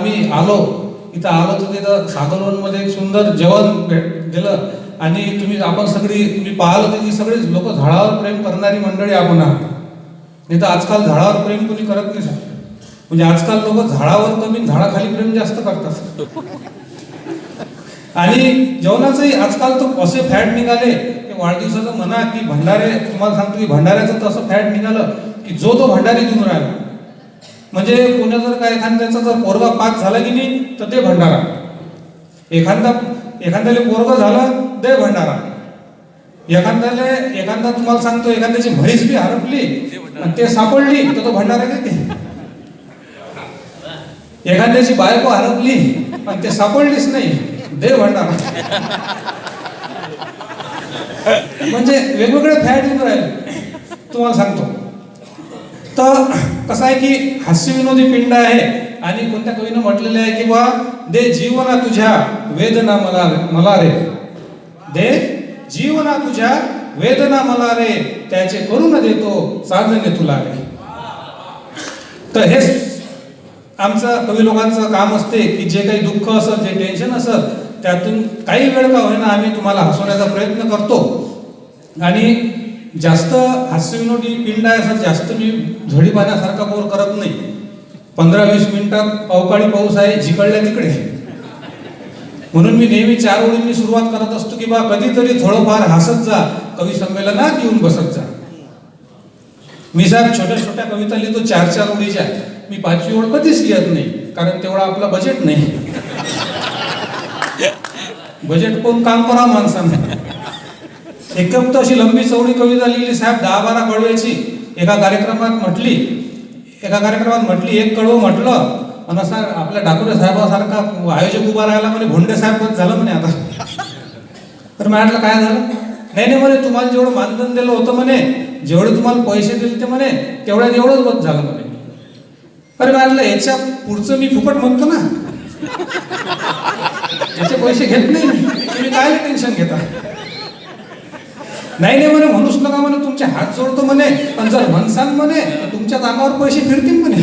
आम्ही आलो इथं आलो तर तिथं सागरवनमध्ये एक सुंदर जेवण दिलं आणि आपण तुम्ही पाहिलं तर की सगळेच लोक झाडावर प्रेम करणारी मंडळी आपण आहात. नाही तर आजकाल झाडावर प्रेम कोणी करत नाही. म्हणजे आजकाल लोक झाडावर कमी झाडाखाली प्रेम जास्त करतात. आणि जेवणाचंही आजकाल तो असे फॅट निघाले की वाढदिवसाचं म्हणा की भंडारे, तुम्हाला सांगतो की भंडाऱ्याचं तर असं फॅट निघालं की जो तो भंडारी देऊन राहिला. म्हणजे कोणा जर काय एखाद्याचा जर पोरगा पास झाला की नाही तर ते भंडारा, एखाद्याला पोरगा झालं ते भंडारा, एखादा तुम्हाला सांगतो एखाद्याची म्हैस बी हरपली आणि ते सापडली तर तो भंडारा देते. एखाद्याची बायको हरपली आणि ते सापडलीच नाही दे भंडारा. म्हणजे वेगवेगळे फॅट येऊन राहिले तुम्हाला सांगतो. तर कसं आहे की हास्य विनोदी पिंड आहे आणि कोणत्या कवीनं म्हटलेलं आहे की बा दे जीवना तुझ्या वेदना मला रे, दे जीवना तुझ्या वेदना मला रे, त्याचे करून देतो साधने तुला रे. तर हे आमचं कवी लोकांचं काम असते की जे काही दुःख असत, जे टेन्शन असत, त्यातून काही वेळ का होईना आम्ही तुम्हाला हसवण्याचा प्रयत्न करतो. आणि जास्त हास्यविनोदी पिंड आहे असं जास्त मी झडी पाण्यासारखा बोर करत नाही. 15-20 मिनिटात अवकाळी पाऊस आहे जिकडल्या तिकडे, म्हणून मी नेहमी 4 ओळींनी सुरुवात करत असतो की बा कधीतरी थोडंफार हसत जा, कवी संमेलनात येऊन बसत जा. मी साहेब छोट्या छोट्या कविता लिहितो 4-4 ओळीच्या. मी 5वी ओळ कधीच लिहत नाही, कारण तेवढा आपला बजेट नाही. बजेट कोण काम करा माणसाने. एकदम तर अशी लंबी चौडी कविता लिहिली साहेब 10-12 कडव्याची. एका कार्यक्रमात म्हटली एक कडवं म्हटलं आणि असा आपल्या डाकुरे साहेबासारखा आयोजक उभा राहायला म्हणे भोंडे साहेब झालं म्हणे आता. तर म्हटलं काय झालं? नाही म्हणे तुम्हाला जेवढं मानधन दिलं होतं म्हणे, जेवढे तुम्हाला पैसे दिले ते म्हणे तेवढ्यात एवढंच बस झालं म्हणे. अरे म्हटलं याच्या पुढचं मी फुकट म्हणतो ना, याचे पैसे घेत नाही तुम्ही, काय टेन्शन घेता? नाही म्हणे म्हणूच नका म्हणे, तुमचे हात जोडतो म्हणे, पण जर म्हणसान म्हणे तर तुमच्या अंगावर पैसे फिरतील म्हणे.